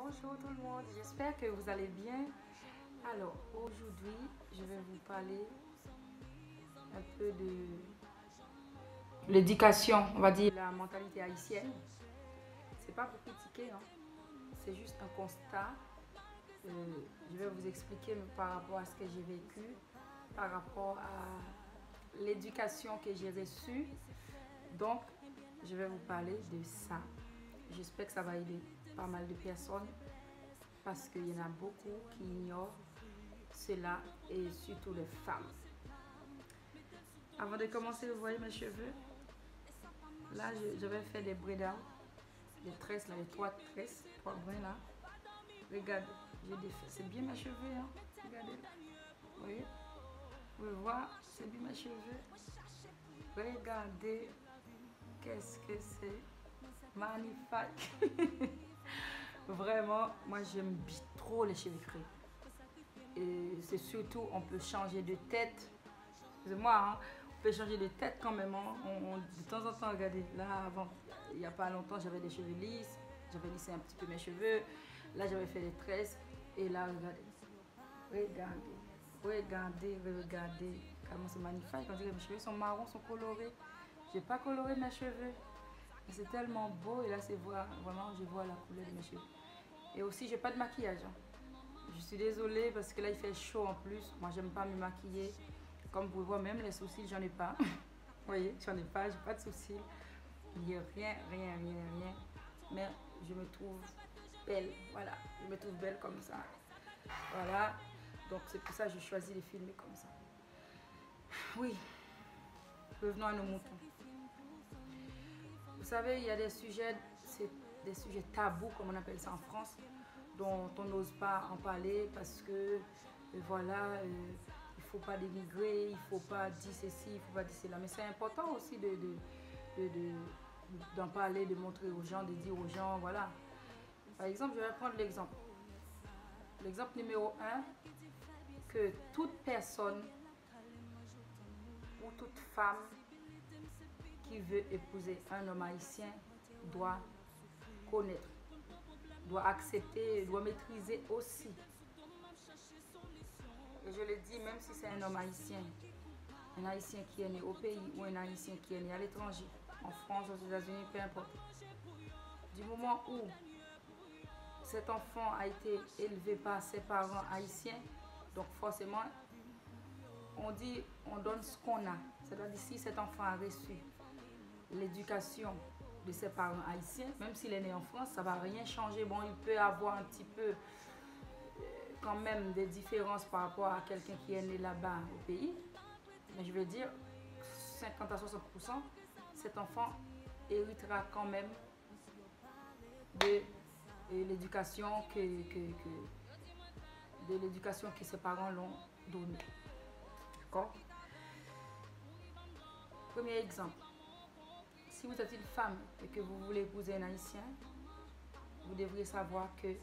Bonjour tout le monde, j'espère que vous allez bien. Alors aujourd'hui, je vais vous parler un peu de l'éducation, on va dire la mentalité haïtienne. C'est pas pour critiquer, hein. C'est juste un constat. Euh, je vais vous expliquer par rapport à ce que j'ai vécu, par rapport à l'éducation que j'ai reçue. Donc, je vais vous parler de ça. J'espère que ça va aider pas mal de personnes parce qu'il y en a beaucoup qui ignorent cela et surtout les femmes. Avant de commencer, vous voyez mes cheveux. Là, je vais faire des braids, des tresses, là, les trois tresses, trois brins là. Regardez, j'ai défait. C'est bien mes cheveux, hein. Regardez là. Vous voyez? Vous pouvez voir, c'est bien mes cheveux. Regardez, qu'est-ce que c'est magnifique. Vraiment, moi j'aime trop les cheveux crépus. Et c'est surtout, on peut changer de tête. Excusez-moi, hein, on peut changer de tête quand même. Hein. De temps en temps, regardez, là avant, il n'y a pas longtemps, j'avais des cheveux lisses. J'avais lissé un petit peu mes cheveux. Là, j'avais fait des tresses. Et là, regardez. Regardez. Comment c'est magnifique. On dirait que mes cheveux sont marrons, sont colorés. J'ai pas coloré mes cheveux. C'est tellement beau. Et là, c'est vraiment, je vois la couleur de mes cheveux. Et aussi, j'ai pas de maquillage. Hein. Je suis désolée parce que là, il fait chaud en plus. Moi, j'aime pas me maquiller. Comme vous pouvez voir, même les sourcils, j'en ai pas. Vous voyez, j'en ai pas. J'ai pas de sourcils. Il n'y a rien. Mais je me trouve belle. Voilà. Je me trouve belle comme ça. Voilà. Donc, c'est pour ça que je choisis de filmer comme ça. Oui. Revenons à nos moutons. Vous savez, il y a des sujets, c'est des sujets tabous, comme on appelle ça en France, dont on n'ose pas en parler parce que, voilà, il ne faut pas dénigrer, il ne faut pas dire ceci, il ne faut pas dire cela. Mais c'est important aussi d'en parler, de montrer aux gens, de dire aux gens, voilà. Par exemple, je vais prendre l'exemple. L'exemple numéro 1, que toute personne ou toute femme qui veut épouser un homme haïtien doit connaître, doit accepter, doit maîtriser aussi. Et je le dis, même si c'est un homme haïtien qui est né au pays ou un haïtien qui est né à l'étranger, en France, aux États-Unis, peu importe. Du moment où cet enfant a été élevé par ses parents haïtiens, donc forcément, on dit, on donne ce qu'on a. C'est-à-dire si cet enfant a reçu l'éducation de ses parents haïtiens, même s'il est né en France, ça ne va rien changer. Bon, il peut avoir un petit peu quand même des différences par rapport à quelqu'un qui est né là-bas au pays. Mais je veux dire, 50 à 60%, cet enfant héritera quand même de l'éducation que ses parents l'ont donnée. D'accord? Premier exemple. Si vous êtes une femme et que vous voulez épouser un haïtien, vous devriez savoir que,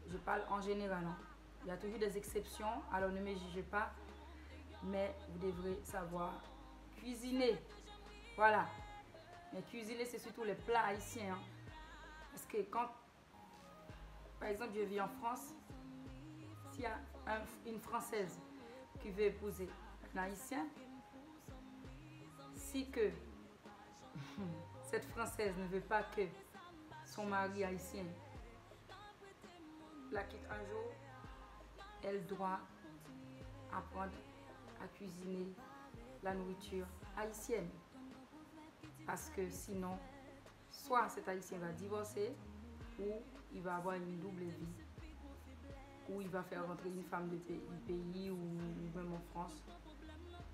je parle en général, hein, il y a toujours des exceptions, alors ne me jugez pas, mais vous devrez savoir cuisiner. Voilà. Mais cuisiner, c'est surtout les plats haïtiens. Hein. Parce que quand, par exemple, je vis en France, s'il y a une Française qui veut épouser un haïtien, si que cette Française ne veut pas que son mari haïtien la quitte un jour, elle doit apprendre à cuisiner la nourriture haïtienne. Parce que sinon, soit cet haïtien va divorcer, ou il va avoir une double vie, ou il va faire rentrer une femme du pays, ou même en France.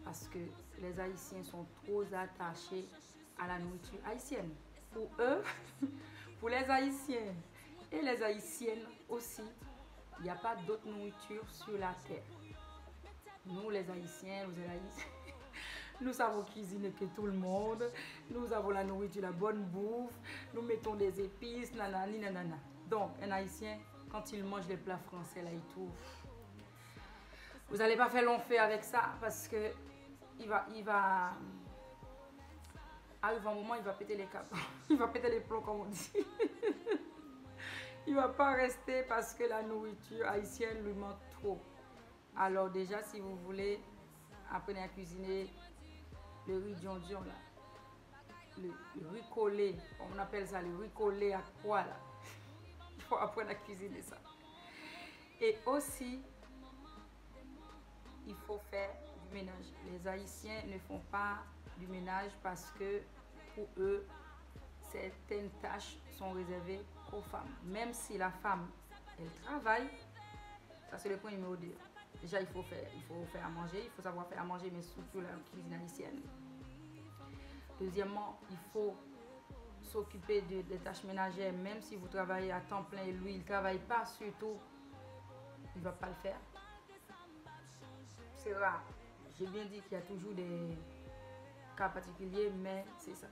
Parce que les Haïtiens sont trop attachés à la nourriture haïtienne. Pour eux, pour les Haïtiens et les Haïtiennes aussi, il n'y a pas d'autre nourriture sur la terre. Nous, les Haïtiens, nous savons cuisiner que tout le monde. Nous avons la nourriture, la bonne bouffe. Nous mettons des épices, nanani, nanana. Donc, un Haïtien, quand il mange les plats français, là, il trouve. Vous n'allez pas faire long feu avec ça parce que arrive un moment, il va péter les câbles. Il va péter les plombs, comme on dit. Il ne va pas rester parce que la nourriture haïtienne lui manque trop. Alors déjà, si vous voulez, apprenez à cuisiner le riz dion là. Le riz collé, on appelle ça le riz collé à quoi là. Il faut apprendre à cuisiner ça. Et aussi, il faut faire du ménage. Les Haïtiens ne font pas du ménage parce que pour eux, certaines tâches sont réservées aux femmes. Même si la femme, elle travaille, ça c'est le point numéro 2. Déjà, il faut faire à manger, il faut savoir faire à manger, mais surtout la cuisine haïtienne. Deuxièmement, il faut s'occuper des tâches ménagères, même si vous travaillez à temps plein et lui, il ne travaille pas, surtout, il ne va pas le faire. C'est rare. J'ai bien dit qu'il y a toujours des cas particuliers, mais c'est ça.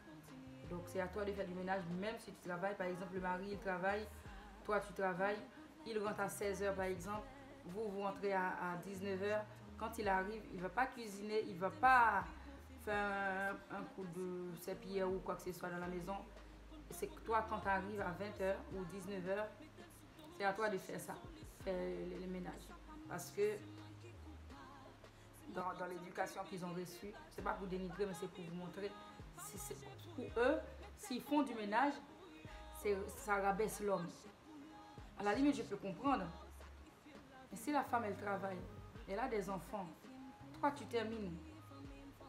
Donc c'est à toi de faire du ménage, même si tu travailles. Par exemple, le mari, il travaille, toi, tu travailles, il rentre à 16h par exemple, vous rentrez à 19h. Quand il arrive, il ne va pas cuisiner, il ne va pas faire un coup de serpillière ou quoi que ce soit dans la maison. C'est que toi, quand tu arrives à 20h ou 19h, c'est à toi de faire ça, faire le ménage. Parce que dans l'éducation qu'ils ont reçue, c'est pas pour dénigrer, mais c'est pour vous montrer. Pour eux, s'ils font du ménage, ça rabaisse l'homme. À la limite, je peux comprendre. Mais si la femme, elle travaille, elle a des enfants, toi, tu termines,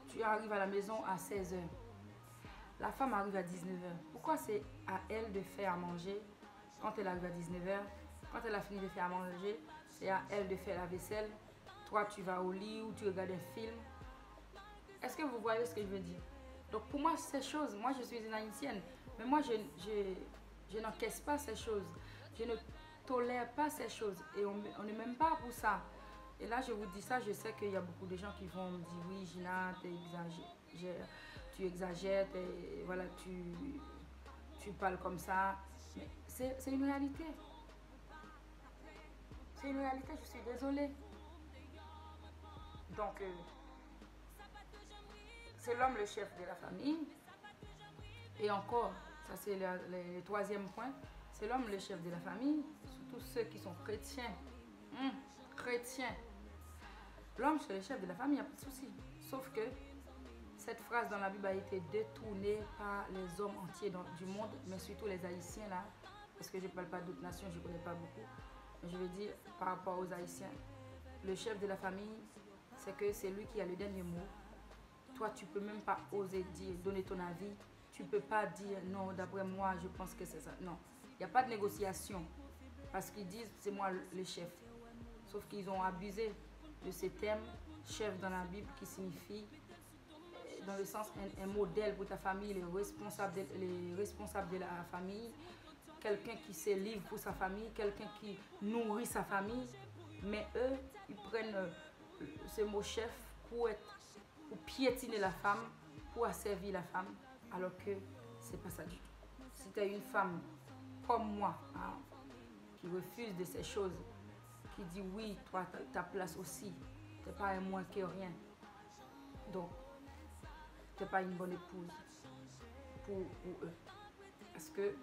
tu arrives à la maison à 16h. La femme arrive à 19h. Pourquoi c'est à elle de faire à manger quand elle arrive à 19h? Quand elle a fini de faire à manger, c'est à elle de faire la vaisselle. Toi, tu vas au lit ou tu regardes un film. Est-ce que vous voyez ce que je veux dire? Donc pour moi, ces choses, moi je suis une haïtienne, mais moi je n'encaisse pas ces choses. Je ne tolère pas ces choses. Et on n'est même pas pour ça. Et là, je vous dis ça, je sais qu'il y a beaucoup de gens qui vont me dire, oui, Gina, tu exagères, voilà, tu parles comme ça. Mais c'est une réalité. C'est une réalité, je suis désolée. Donc, c'est l'homme le chef de la famille. Et encore, ça c'est le troisième point, c'est l'homme le chef de la famille, surtout ceux qui sont chrétiens. Chrétiens. L'homme c'est le chef de la famille, il n'y a pas de souci. Sauf que cette phrase dans la Bible a été détournée par les hommes entiers du monde, mais surtout les Haïtiens là, parce que je ne parle pas d'autres nations, je ne connais pas beaucoup. Mais je veux dire par rapport aux Haïtiens, le chef de la famille, c'est que c'est lui qui a le dernier mot. Toi, tu ne peux même pas oser dire, donner ton avis. Tu ne peux pas dire, non, d'après moi, je pense que c'est ça. Non, il n'y a pas de négociation. Parce qu'ils disent, c'est moi le chef. Sauf qu'ils ont abusé de ces termes, chef dans la Bible, qui signifie, dans le sens, un modèle pour ta famille, les responsables de la famille, quelqu'un qui se livre pour sa famille, quelqu'un qui nourrit sa famille. Mais eux, ils prennent ce mot chef pour piétiner la femme, pour asservir la femme, alors que c'est pas ça du tout. Si tu as une femme comme moi, hein, qui refuse de ces choses, qui dit oui, toi, ta place aussi, tu n'es pas un moins que rien. Donc, tu n'es pas une bonne épouse pour eux. Parce que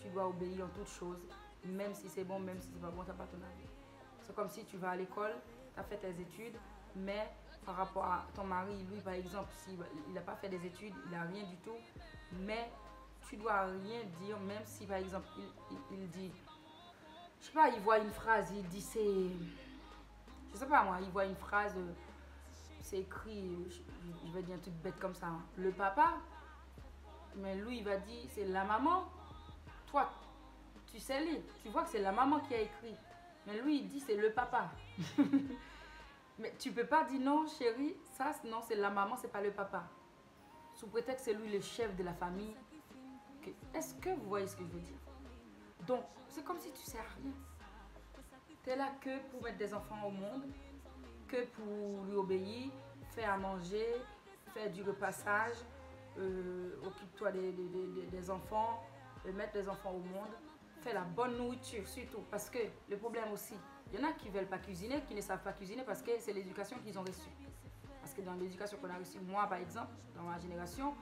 tu dois obéir en toutes choses, même si c'est bon, même si c'est pas bon, tu n'as pas ton avis. C'est comme si tu vas à l'école, tu as fait tes études, mais par rapport à ton mari, lui par exemple, s'il n'a pas fait des études, il n'a rien du tout, mais tu dois rien dire, même si par exemple il dit, je sais pas, il voit une phrase, il dit c'est, je sais pas moi, il voit une phrase, c'est écrit, je vais dire un truc bête comme ça, hein, le papa, mais lui il va dire c'est la maman. Toi, tu sais lire, tu vois que c'est la maman qui a écrit, mais lui il dit c'est le papa. Mais tu peux pas dire non chérie, ça non c'est la maman, c'est pas le papa. Sous prétexte que c'est lui le chef de la famille. Est-ce que vous voyez ce que je veux dire? Donc c'est comme si tu sais rien. Tu es là que pour mettre des enfants au monde, que pour lui obéir, faire à manger, faire du repassage, occupe-toi des enfants, mettre les enfants au monde, faire la bonne nourriture surtout. Parce que le problème aussi, il y en a qui ne veulent pas cuisiner, qui ne savent pas cuisiner parce que c'est l'éducation qu'ils ont reçue. Parce que dans l'éducation qu'on a reçue, moi par exemple, dans ma génération,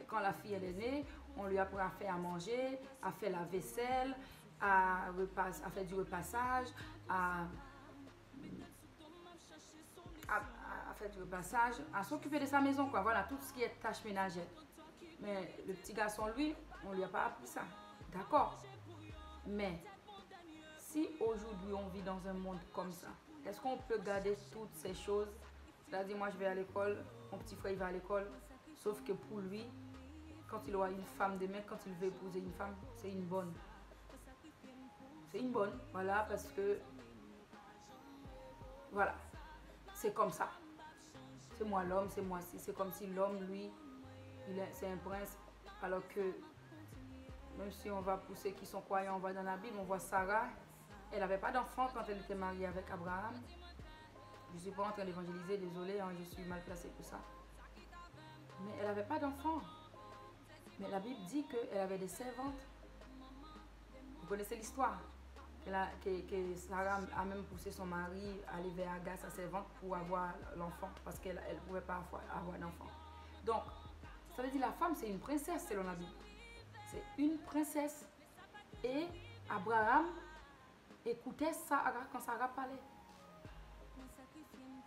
quand la fille elle est née, on lui apprend à faire à manger, à faire la vaisselle, à faire du repassage, à faire du repassage, à s'occuper de sa maison, quoi. Voilà, tout ce qui est tâches ménagères. Mais le petit garçon, lui, on ne lui a pas appris ça. D'accord. Mais si aujourd'hui on vit dans un monde comme ça, est-ce qu'on peut garder toutes ces choses? C'est-à-dire, moi je vais à l'école, mon petit frère il va à l'école, sauf que pour lui, quand il aura une femme demain, quand il veut épouser une femme, c'est une bonne. C'est une bonne, voilà, parce que, voilà, c'est comme ça. C'est moi l'homme, c'est moi si. C'est comme si l'homme, lui, c'est un prince, alors que, même si on va pour ceux qui sont croyants, on va dans la Bible, on voit Sarah, elle n'avait pas d'enfant quand elle était mariée avec Abraham. Je ne suis pas en train d'évangéliser, désolé, hein, je suis mal placée pour ça. Mais elle n'avait pas d'enfant. Mais la Bible dit qu'elle avait des servantes. Vous connaissez l'histoire que Sarah a même poussé son mari à aller vers Agar, sa servante, pour avoir l'enfant, parce qu'elle ne pouvait pas avoir d'enfant. Donc, ça veut dire que la femme, c'est une princesse selon la Bible. C'est une princesse. Et Abraham écoutait Sarah quand Sarah parlait.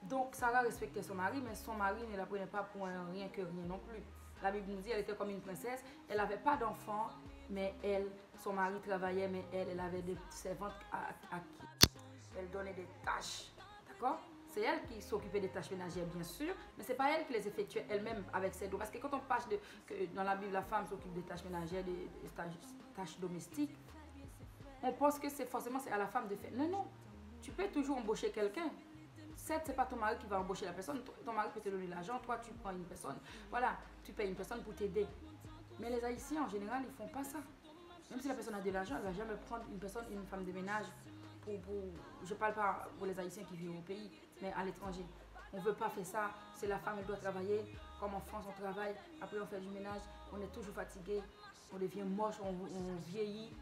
Donc, Sarah respectait son mari, mais son mari ne la prenait pas pour un rien que rien non plus. La Bible nous dit qu'elle était comme une princesse. Elle n'avait pas d'enfant, mais son mari travaillait, mais elle avait des servantes à qui elle donnait des tâches. D'accord? C'est elle qui s'occupait des tâches ménagères, bien sûr, mais ce n'est pas elle qui les effectuait elle-même avec ses doigts. Parce que quand on parle que dans la Bible, la femme s'occupe des tâches ménagères, des tâches domestiques, on pense que c'est forcément à la femme de faire. Non, non. Tu peux toujours embaucher quelqu'un. Certes, ce n'est pas ton mari qui va embaucher la personne. Ton mari peut te donner l'argent. Toi, tu prends une personne. Voilà, tu payes une personne pour t'aider. Mais les Haïtiens, en général, ils ne font pas ça. Même si la personne a de l'argent, elle ne va jamais prendre une femme de ménage. Je ne parle pas pour les Haïtiens qui vivent au pays, mais à l'étranger. On ne veut pas faire ça. C'est la femme, elle doit travailler. Comme en France, on travaille. Après, on fait du ménage. On est toujours fatigué. On devient moche, on vieillit.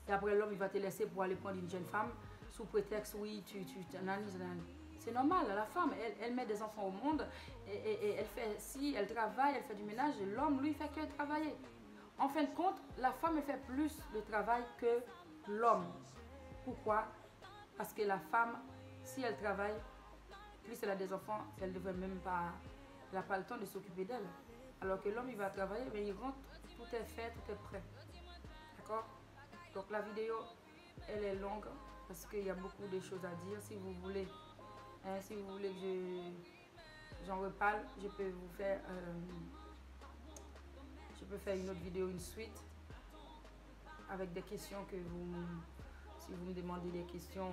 Et après, l'homme, il va te laisser pour aller prendre une jeune femme sous prétexte, oui, tu analyses. C'est normal, la femme, elle met des enfants au monde et elle fait, si elle travaille, elle fait du ménage, l'homme, lui, fait que travailler. En fin de compte, la femme, elle fait plus de travail que l'homme. Pourquoi? Parce que la femme, si elle travaille, plus elle a des enfants, elle ne devrait même pas, elle n'a pas le temps de s'occuper d'elle. Alors que l'homme, il va travailler, mais il rentre, tout est fait, tout est prêt. D'accord? Donc la vidéo, elle est longue parce qu'il y a beaucoup de choses à dire. Si vous voulez que j'en reparle, je peux faire une autre vidéo, une suite avec des questions que si vous me demandez des questions,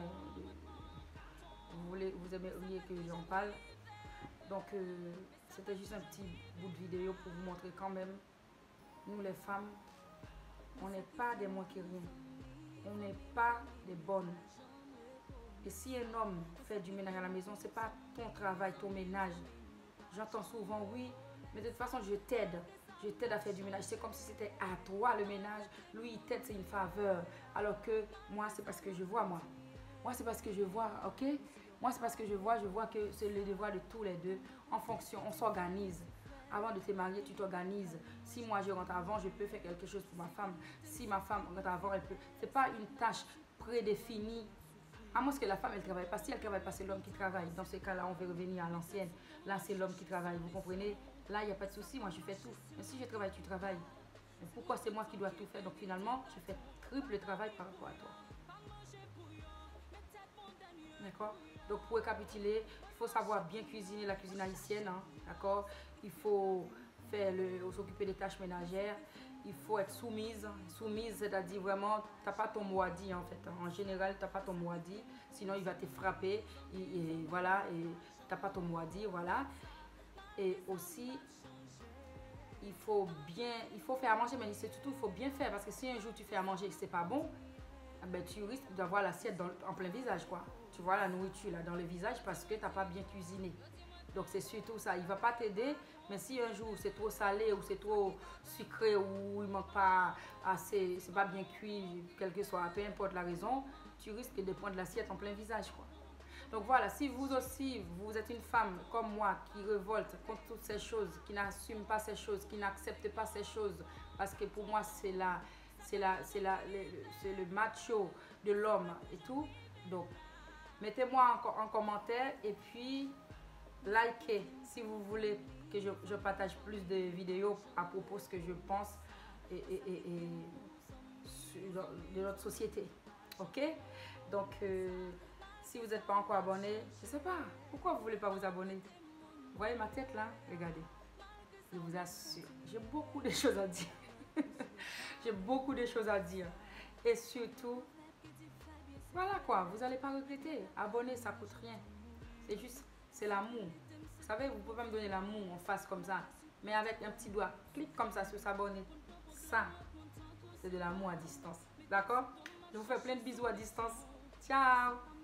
vous aimeriez que j'en parle. Donc c'était juste un petit bout de vidéo pour vous montrer quand même, nous les femmes, on n'est pas des moins que rien. On n'est pas des bonnes. Et si un homme fait du ménage à la maison, ce n'est pas ton travail, ton ménage. J'entends souvent, oui, mais de toute façon, je t'aide. Je t'aide à faire du ménage. C'est comme si c'était à toi le ménage. Lui, il t'aide, c'est une faveur. Alors que moi, c'est parce que je vois, moi. Moi, c'est parce que je vois, ok? Moi, c'est parce que je vois que c'est le devoir de tous les deux. En fonction, on s'organise. Avant de te marier, tu t'organises. Si moi je rentre avant, je peux faire quelque chose pour ma femme. Si ma femme rentre avant, elle peut. Ce n'est pas une tâche prédéfinie. À moins que la femme, elle ne travaille pas. Si elle ne travaille pas, c'est l'homme qui travaille. Dans ce cas-là, on veut revenir à l'ancienne. Là, c'est l'homme qui travaille. Vous comprenez? Là, il n'y a pas de souci. Moi, je fais tout. Mais si je travaille, tu travailles. Mais pourquoi c'est moi qui dois tout faire? Donc finalement, je fais triple travail par rapport à toi. D'accord? Donc pour récapituler, il faut savoir bien cuisiner la cuisine haïtienne. Hein, d'accord? Il faut s'occuper des tâches ménagères. Il faut être soumise. Soumise, c'est-à-dire vraiment, tu n'as pas ton mot à dire en fait. En général, tu n'as pas ton mot à dire. Sinon, il va te frapper. Et voilà, et tu n'as pas ton mot à dire. Voilà. Et aussi, il faut faire à manger, mais surtout, il faut bien faire. Parce que si un jour tu fais à manger et que ce n'est pas bon, ben, tu risques d'avoir l'assiette en plein visage, quoi. Tu vois la nourriture là dans le visage parce que tu n'as pas bien cuisiné. Donc c'est surtout ça, il ne va pas t'aider, mais si un jour c'est trop salé ou c'est trop sucré ou il ne manque pas assez, c'est pas bien cuit, quelle que soit, peu importe la raison, tu risques de prendre l'assiette en plein visage, quoi. Donc voilà, si vous aussi, vous êtes une femme comme moi qui révolte contre toutes ces choses, qui n'assume pas ces choses, qui n'accepte pas ces choses, parce que pour moi c'est c'est le macho de l'homme et tout. Donc, mettez-moi en commentaire et puis likez si vous voulez que je partage plus de vidéos à propos de ce que je pense et de notre société. Ok? Donc, si vous n'êtes pas encore abonné, je ne sais pas, pourquoi vous ne voulez pas vous abonner? Vous voyez ma tête là? Regardez. Je vous assure, j'ai beaucoup de choses à dire. J'ai beaucoup de choses à dire. Et surtout, voilà quoi, vous n'allez pas regretter. Abonner, ça coûte rien. C'est juste, c'est l'amour. Vous savez, vous pouvez me donner l'amour en face comme ça. Mais avec un petit doigt, clique comme ça sur s'abonner. Ça, c'est de l'amour à distance. D'accord? Je vous fais plein de bisous à distance. Ciao!